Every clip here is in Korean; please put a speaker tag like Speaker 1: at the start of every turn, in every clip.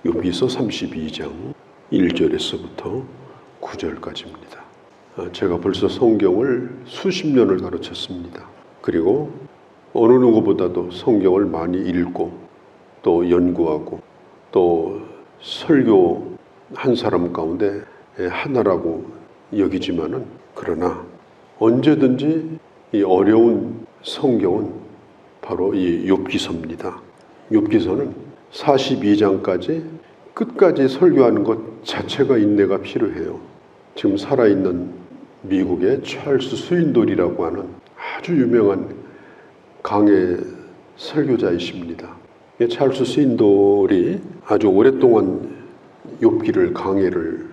Speaker 1: 욥기서 32장 1절에서부터 9절까지입니다. 제가 벌써 성경을 수십 년을 가르쳤습니다. 그리고 어느 누구보다도 성경을 많이 읽고 또 연구하고 또 설교 한 사람 가운데 하나라고 여기지만은, 그러나 언제든지 이 어려운 성경은 바로 이 욥기서입니다. 욥기서는 42장까지 끝까지 설교하는 것 자체가 인내가 필요해요. 지금 살아있는 미국의 찰스 스윈돌이라고 하는 아주 유명한 강해 설교자이십니다. 찰스 스윈돌이 아주 오랫동안 욥기를 강해를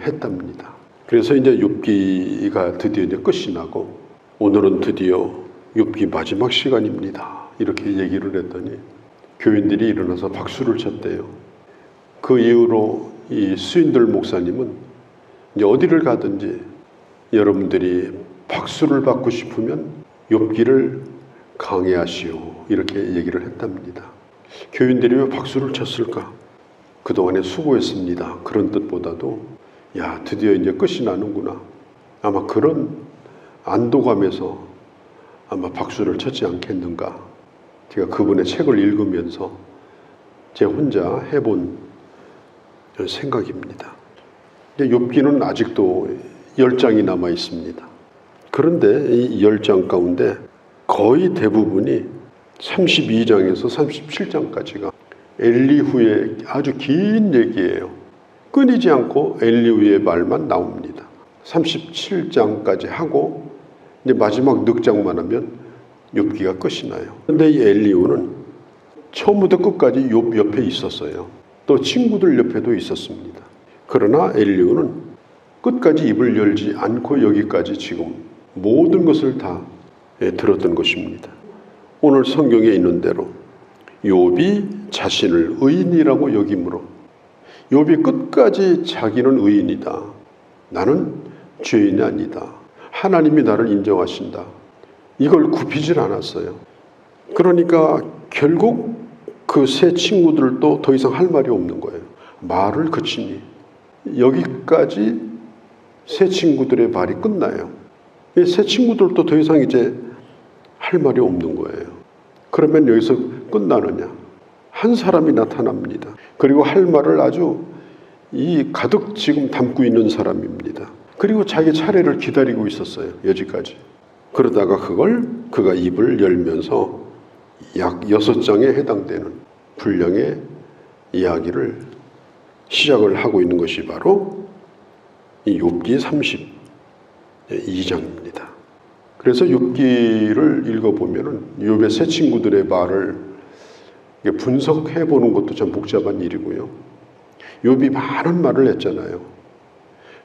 Speaker 1: 했답니다. 그래서 이제 욥기가 드디어 이제 끝이 나고, 오늘은 드디어 욥기 마지막 시간입니다, 이렇게 얘기를 했더니 교인들이 일어나서 박수를 쳤대요. 그 이후로 이 스윈돌 목사님은 이제 어디를 가든지 여러분들이 박수를 받고 싶으면 욥기를 강해하시오, 이렇게 얘기를 했답니다. 교인들이 왜 박수를 쳤을까? 그동안에 수고했습니다, 그런 뜻보다도 야, 드디어 이제 끝이 나는구나, 아마 그런 안도감에서 아마 박수를 쳤지 않겠는가. 제가 그분의 책을 읽으면서 제 혼자 해본 생각입니다. 욥기는 아직도 10장이 남아 있습니다. 그런데 이 10장 가운데 거의 대부분이 32장에서 37장까지가 엘리후의 아주 긴 얘기예요. 끊이지 않고 엘리후의 말만 나옵니다. 37장까지 하고 이제 마지막 늑장만 하면 욥기가 끝이 나요. 그런데 이 엘리후는 처음부터 끝까지 욥 옆에 있었어요. 또 친구들 옆에도 있었습니다. 그러나 엘리후는 끝까지 입을 열지 않고 여기까지 지금 모든 것을 다 들었던 것입니다. 오늘 성경에 있는 대로 욥이 자신을 의인이라고 여김으로, 욥이 끝까지 자기는 의인이다, 나는 죄인이 아니다, 하나님이 나를 인정하신다, 이걸 굽히질 않았어요. 그러니까 결국 그 세 친구들도 더 이상 할 말이 없는 거예요. 말을 그치니 여기까지 세 친구들의 말이 끝나요. 세 친구들도 더 이상 이제 할 말이 없는 거예요. 그러면 여기서 끝나느냐? 한 사람이 나타납니다. 그리고 할 말을 아주 가득 지금 담고 있는 사람입니다. 그리고 자기 차례를 기다리고 있었어요, 여지까지. 그러다가 그가 입을 열면서 약 6장에 해당되는 분량의 이야기를 시작을 하고 있는 것이 바로 이 욥기 32장입니다. 그래서 욥기를 읽어보면은 욥의 세 친구들의 말을 분석해 보는 것도 참 복잡한 일이고요. 욥이 많은 말을 했잖아요.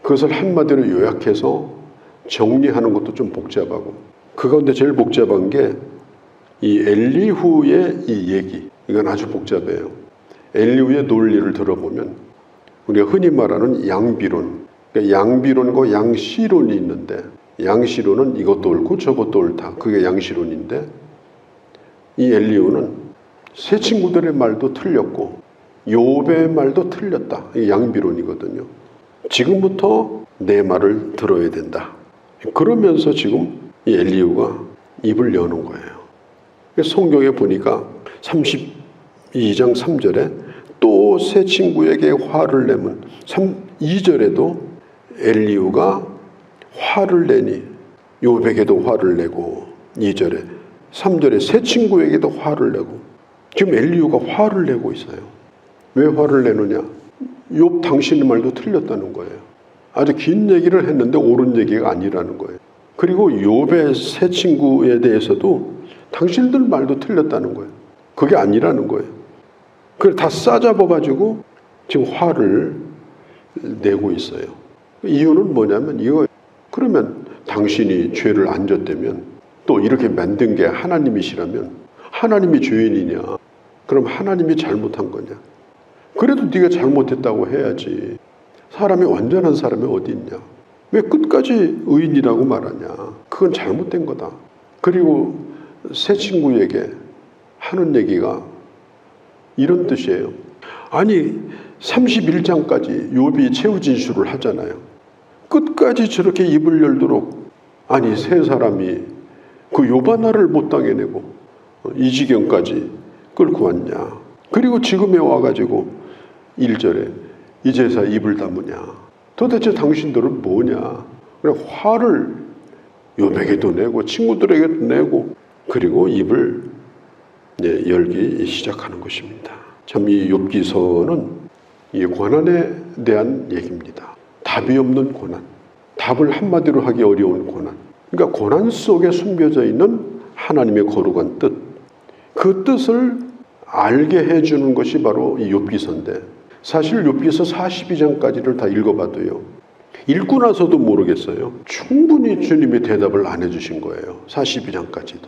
Speaker 1: 그것을 한마디로 요약해서 정리하는 것도 좀 복잡하고, 그 가운데 제일 복잡한 게 이 엘리후의 이 얘기, 이건 아주 복잡해요. 엘리후의 논리를 들어보면 우리가 흔히 말하는 양비론, 그러니까 양비론과 양시론이 있는데, 양시론은 이것도 옳고 저것도 옳다, 그게 양시론인데, 이 엘리후는 세 친구들의 말도 틀렸고 욥의 말도 틀렸다, 이게 양비론이거든요. 지금부터 내 말을 들어야 된다, 그러면서 지금 이 엘리후가 입을 여는 거예요. 성경에 보니까 32장 3절에 또 세 친구에게 화를 내면, 2절에도 엘리후가 화를 내니 욥에게도 화를 내고, 2절에 3절에 세 친구에게도 화를 내고, 지금 엘리후가 화를 내고 있어요. 왜 화를 내느냐? 욥 당신의 말도 틀렸다는 거예요. 아주 긴 얘기를 했는데 옳은 얘기가 아니라는 거예요. 그리고 욥의 세 친구에 대해서도 당신들 말도 틀렸다는 거예요. 그게 아니라는 거예요. 그걸 다 싸잡아가지고 지금 화를 내고 있어요. 이유는 뭐냐면, 그러면 당신이 죄를 안 졌다면, 또 이렇게 만든 게 하나님이시라면 하나님이 죄인이냐? 그럼 하나님이 잘못한 거냐? 그래도 네가 잘못했다고 해야지. 사람이 완전한 사람이 어디 있냐? 왜 끝까지 의인이라고 말하냐? 그건 잘못된 거다. 그리고 새 친구에게 하는 얘기가 이런 뜻이에요. 아니 31장까지 욥이 최후 진술을 하잖아요. 끝까지 저렇게 입을 열도록 아니 세 사람이 그 욥 하나를 못 당해내고 이 지경까지 끌고 왔냐. 그리고 지금에 와가지고 1절에 이제서 입을 다무냐. 도대체 당신들은 뭐냐. 그냥 화를 욥에게도 내고 친구들에게도 내고 그리고 입을 열기 시작하는 것입니다. 참 이 욥기서는 이 고난에 대한 얘기입니다. 답이 없는 고난, 답을 한마디로 하기 어려운 고난. 그러니까 고난 속에 숨겨져 있는 하나님의 거룩한 뜻, 그 뜻을 알게 해주는 것이 바로 이 욥기서인데 사실 욥기서 42장까지를 다 읽어봐도요. 읽고 나서도 모르겠어요. 충분히 주님이 대답을 안 해주신 거예요. 42장까지도.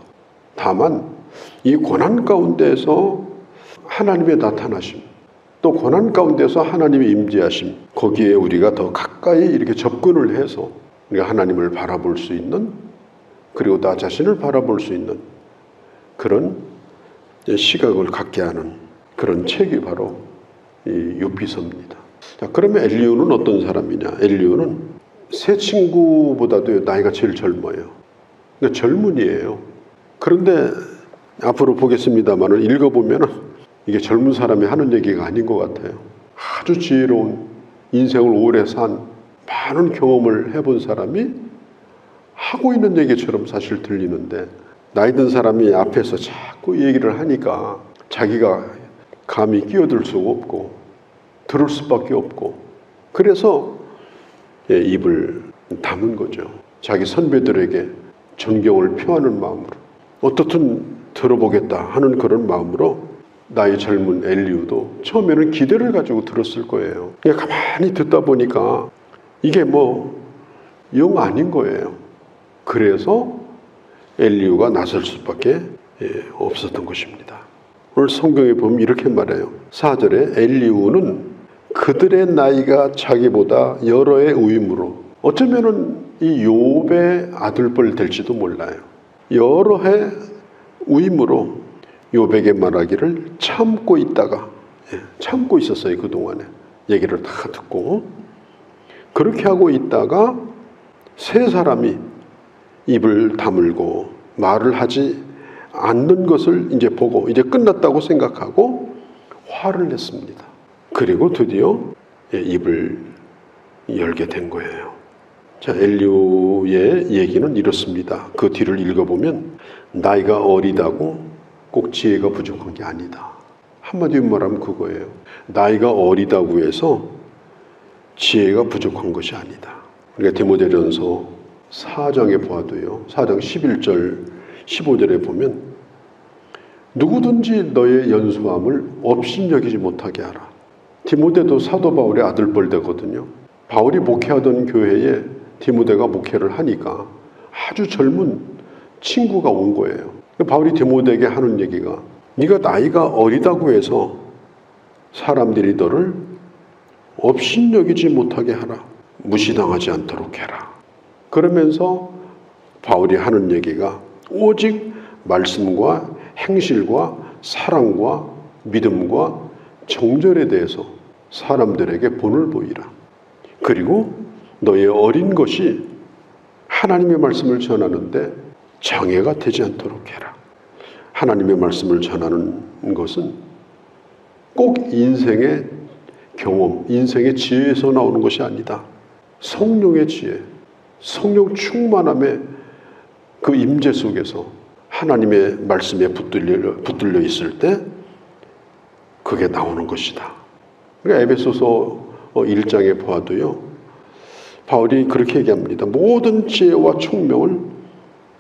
Speaker 1: 다만 이 고난 가운데서 하나님의 나타나심, 또 고난 가운데서 하나님의 임재하심, 거기에 우리가 더 가까이 이렇게 접근을 해서 우리가 하나님을 바라볼 수 있는, 그리고 나 자신을 바라볼 수 있는 그런 시각을 갖게 하는 그런 책이 바로 이 욥기서입니다. 자, 그러면 엘리후는 어떤 사람이냐? 엘리후는 세 친구보다도 나이가 제일 젊어요. 그러니까 젊은이에요. 그런데 앞으로 보겠습니다만 읽어보면 이게 젊은 사람이 하는 얘기가 아닌 것 같아요. 아주 지혜로운 인생을 오래 산 많은 경험을 해본 사람이 하고 있는 얘기처럼 사실 들리는데 나이 든 사람이 앞에서 자꾸 얘기를 하니까 자기가 감히 끼어들 수가 없고 들을 수밖에 없고 그래서 입을 담은 거죠. 자기 선배들에게 존경을 표하는 마음으로 어떻든 들어보겠다 하는 그런 마음으로 나이 젊은 엘리후도 처음에는 기대를 가지고 들었을 거예요. 그냥 가만히 듣다 보니까 이게 영 아닌 거예요. 그래서 엘리후가 나설 수밖에 없었던 것입니다. 오늘 성경에 보면 이렇게 말해요. 4절에 엘리후는 그들의 나이가 자기보다 여러 해 우임으로 어쩌면은 이 욥의 아들뻘 될지도 몰라요. 여러 해 우임으로 욥에게 말하기를 참고 있다가 참고 있었어요. 그동안에 얘기를 다 듣고 그렇게 하고 있다가 세 사람이 입을 다물고 말을 하지 않는 것을 이제 보고 이제 끝났다고 생각하고 화를 냈습니다. 그리고 드디어 입을 열게 된 거예요. 자, 엘리후의 얘기는 이렇습니다. 그 뒤를 읽어보면 나이가 어리다고 꼭 지혜가 부족한 게 아니다. 한마디로 말하면 그거예요. 나이가 어리다고 해서 지혜가 부족한 것이 아니다. 우리가 디모데전서 4장에 보아도요. 4장 11절 15절에 보면 누구든지 너의 연수함을 업신여기지 못하게 하라. 디모데도 사도 바울의 아들뻘 되거든요. 바울이 목회하던 교회에 디모데가 목회를 하니까 아주 젊은 친구가 온 거예요. 바울이 디모데에게 하는 얘기가 네가 나이가 어리다고 해서 사람들이 너를 업신여기지 못하게 하라. 무시당하지 않도록 해라. 그러면서 바울이 하는 얘기가 오직 말씀과 행실과 사랑과 믿음과 정절에 대해서 사람들에게 본을 보이라. 그리고 너의 어린 것이 하나님의 말씀을 전하는데 장애가 되지 않도록 해라. 하나님의 말씀을 전하는 것은 꼭 인생의 경험, 인생의 지혜에서 나오는 것이 아니다. 성령의 지혜, 성령 충만함의 그 임재 속에서 하나님의 말씀에 붙들려 있을 때 그게 나오는 것이다. 그러니까 에베소서 1장에 보아도요. 바울이 그렇게 얘기합니다. 모든 지혜와 총명을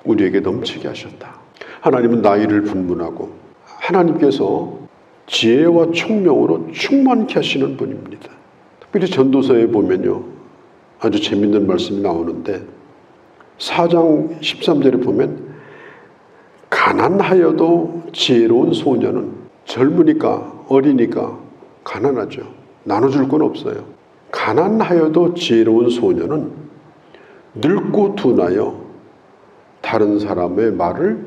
Speaker 1: 우리에게 넘치게 하셨다. 하나님은 나이를 분분하고 하나님께서 지혜와 총명으로 충만케 하시는 분입니다. 특별히 전도서에 보면요. 아주 재밌는 말씀이 나오는데 4장 13절에 보면 가난하여도 지혜로운 소녀는 젊으니까 어리니까 가난하죠. 나눠줄 건 없어요. 가난하여도 지혜로운 소녀는 늙고 둔하여 다른 사람의 말을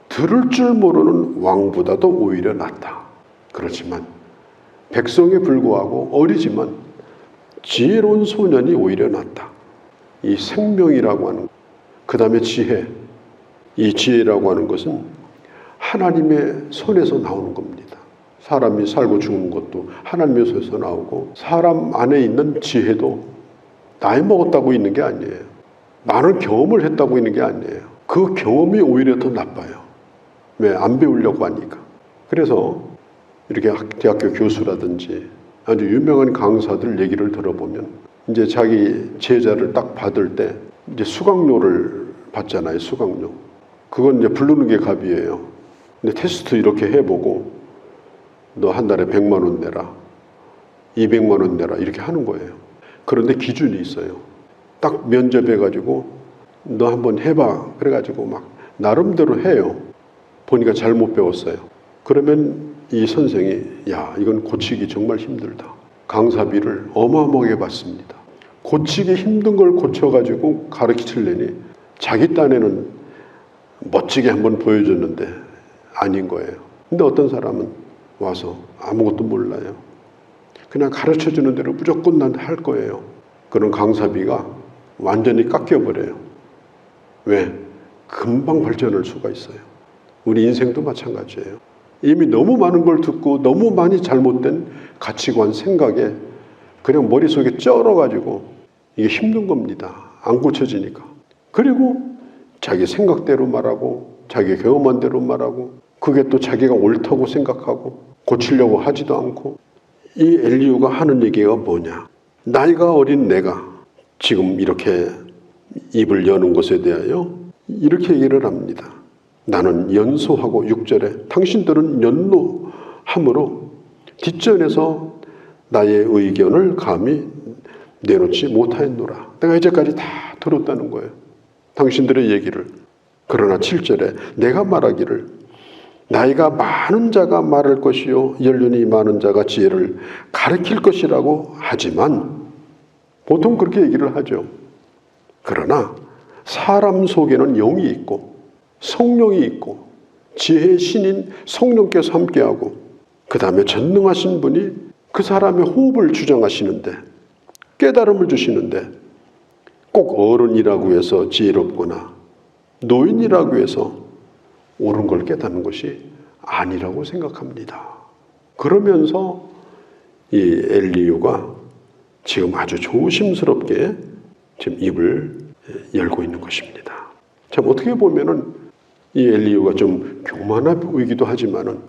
Speaker 1: 들을 줄 모르는 왕보다도 오히려 낫다. 그렇지만 백성에 불구하고 어리지만 지혜로운 소년이 오히려 낫다. 이 생명이라고 하는, 그 다음에 지혜, 이 지혜라고 하는 것은 하나님의 손에서 나오는 겁니다. 사람이 살고 죽는 것도 하나님의 손에서 나오고, 사람 안에 있는 지혜도 나이 먹었다고 있는 게 아니에요. 많은 경험을 했다고 있는 게 아니에요. 그 경험이 오히려 더 나빠요. 왜? 안 배우려고 하니까. 그래서 이렇게 대학교 교수라든지 아주 유명한 강사들 얘기를 들어보면 이제 자기 제자를 딱 받을 때 이제 수강료를 받잖아요. 수강료. 그건 이제 부르는 게 값이에요. 근데 테스트 이렇게 해보고 너 한 달에 100만 원 내라, 200만 원 내라 이렇게 하는 거예요. 그런데 기준이 있어요. 딱 면접해가지고 너 한번 해봐 그래가지고 막 나름대로 해요. 보니까 잘못 배웠어요. 그러면 이 선생이 야 이건 고치기 정말 힘들다. 강사비를 어마어마하게 받습니다. 고치기 힘든 걸 고쳐가지고 가르치려니 자기 딴에는 멋지게 한번 보여줬는데 아닌 거예요. 근데 어떤 사람은 와서 아무것도 몰라요. 그냥 가르쳐주는 대로 무조건 난 할 거예요. 그런 강사비가 완전히 깎여버려요. 왜? 금방 발전할 수가 있어요. 우리 인생도 마찬가지예요. 이미 너무 많은 걸 듣고 너무 많이 잘못된 가치관, 생각에 그냥 머릿속에 쩔어가지고 이게 힘든 겁니다. 안 고쳐지니까. 그리고 자기 생각대로 말하고 자기 경험한 대로 말하고 그게 또 자기가 옳다고 생각하고 고치려고 하지도 않고. 이 엘리후가 하는 얘기가 뭐냐? 나이가 어린 내가 지금 이렇게 입을 여는 것에 대하여 이렇게 얘기를 합니다. 나는 연소하고 6절에 당신들은 연로함으로 뒷전에서 나의 의견을 감히 내놓지 못하였노라. 내가 이제까지 다 들었다는 거예요. 당신들의 얘기를. 그러나 7절에 내가 말하기를 나이가 많은 자가 말할 것이요 연륜이 많은 자가 지혜를 가르칠 것이라고 하지만 보통 그렇게 얘기를 하죠. 그러나 사람 속에는 영이 있고 성령이 있고 지혜의 신인 성령께서 함께하고 그 다음에 전능하신 분이 그 사람의 호흡을 주장하시는데 깨달음을 주시는데 꼭 어른이라고 해서 지혜롭거나 노인이라고 해서 옳은 걸 깨닫는 것이 아니라고 생각합니다. 그러면서 이 엘리후가 지금 아주 조심스럽게 지금 입을 열고 있는 것입니다. 참 어떻게 보면은 이 엘리후가 좀 교만해 보이기도 하지만은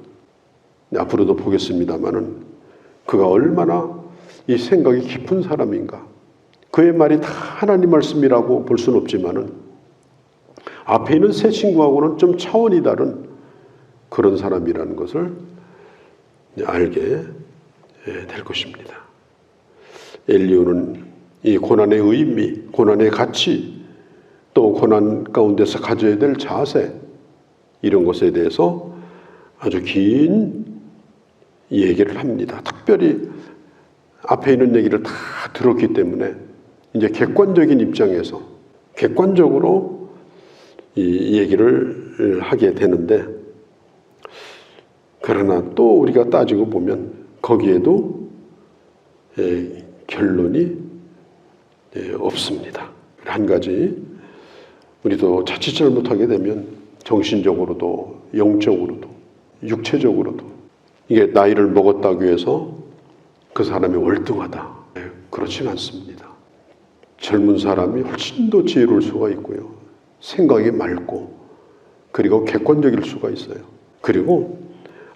Speaker 1: 앞으로도 보겠습니다만은 그가 얼마나 이 생각이 깊은 사람인가. 그의 말이 다 하나님 말씀이라고 볼 수는 없지만은 앞에 있는 세 친구하고는 좀 차원이 다른 그런 사람이라는 것을 알게 될 것입니다. 엘리후는 이 고난의 의미, 고난의 가치, 또 고난 가운데서 가져야 될 자세 이런 것에 대해서 아주 긴 얘기를 합니다. 특별히 앞에 있는 얘기를 다 들었기 때문에 이제 객관적인 입장에서 객관적으로 이 얘기를 하게 되는데, 그러나 또 우리가 따지고 보면 거기에도 결론이 없습니다. 한 가지 우리도 자칫 잘못하게 되면 정신적으로도 영적으로도 육체적으로도 이게 나이를 먹었다고 해서 그 사람이 월등하다. 그렇지는 않습니다. 젊은 사람이 훨씬 더 지혜로울 수가 있고요. 생각이 맑고 그리고 객관적일 수가 있어요. 그리고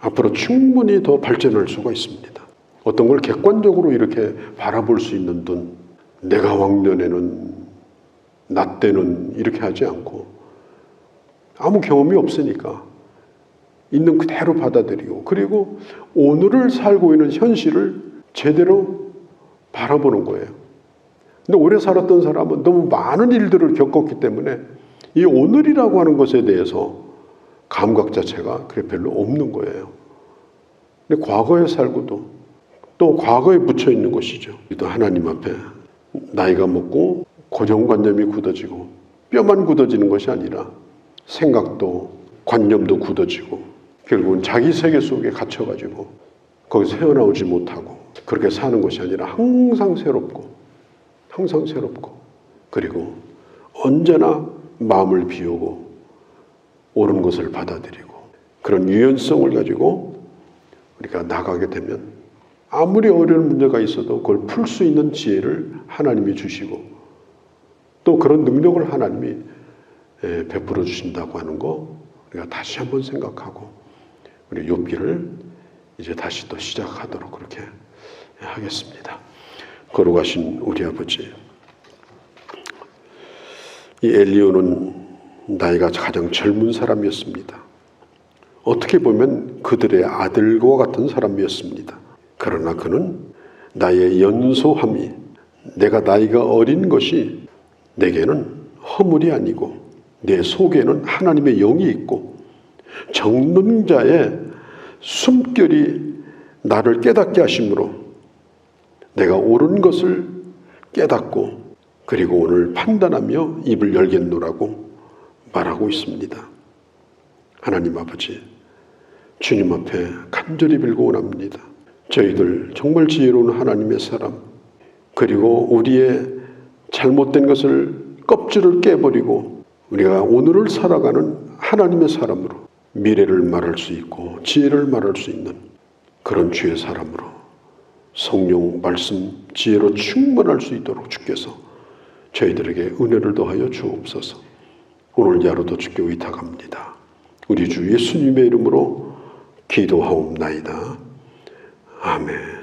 Speaker 1: 앞으로 충분히 더 발전할 수가 있습니다. 어떤 걸 객관적으로 이렇게 바라볼 수 있는 눈, 내가 왕년에는 나 때는 이렇게 하지 않고 아무 경험이 없으니까 있는 그대로 받아들이고 그리고 오늘을 살고 있는 현실을 제대로 바라보는 거예요. 근데 오래 살았던 사람은 너무 많은 일들을 겪었기 때문에 이 오늘이라고 하는 것에 대해서 감각 자체가 그게 별로 없는 거예요. 근데 과거에 살고도 또 과거에 묻혀 있는 것이죠. 또 하나님 앞에 나이가 먹고 고정관념이 굳어지고 뼈만 굳어지는 것이 아니라 생각도 관념도 굳어지고 결국은 자기 세계 속에 갇혀가지고 거기서 헤어나오지 못하고 그렇게 사는 것이 아니라 항상 새롭고 그리고 언제나 마음을 비우고 옳은 것을 받아들이고 그런 유연성을 가지고 우리가 나가게 되면 아무리 어려운 문제가 있어도 그걸 풀 수 있는 지혜를 하나님이 주시고 또 그런 능력을 하나님이 베풀어 주신다고 하는 거 우리가 다시 한번 생각하고 우리 욥기를 이제 다시 또 시작하도록 그렇게 하겠습니다. 거룩하신 우리 아버지, 이 엘리후는 나이가 가장 젊은 사람이었습니다. 어떻게 보면 그들의 아들과 같은 사람이었습니다. 그러나 그는 나의 연소함이 내가 나이가 어린 것이 내게는 허물이 아니고 내 속에는 하나님의 영이 있고 정능자의 숨결이 나를 깨닫게 하심으로 내가 옳은 것을 깨닫고 그리고 오늘 판단하며 입을 열겠노라고 말하고 있습니다. 하나님 아버지, 주님 앞에 간절히 빌고 원합니다. 저희들 정말 지혜로운 하나님의 사람, 그리고 우리의 잘못된 것을 껍질을 깨버리고 우리가 오늘을 살아가는 하나님의 사람으로 미래를 말할 수 있고 지혜를 말할 수 있는 그런 주의 사람으로 성령 말씀 지혜로 충만할 수 있도록 주께서 저희들에게 은혜를 더하여 주옵소서. 오늘 야로도 주께 의탁합니다. 우리 주 예수님의 이름으로 기도하옵나이다. 아멘.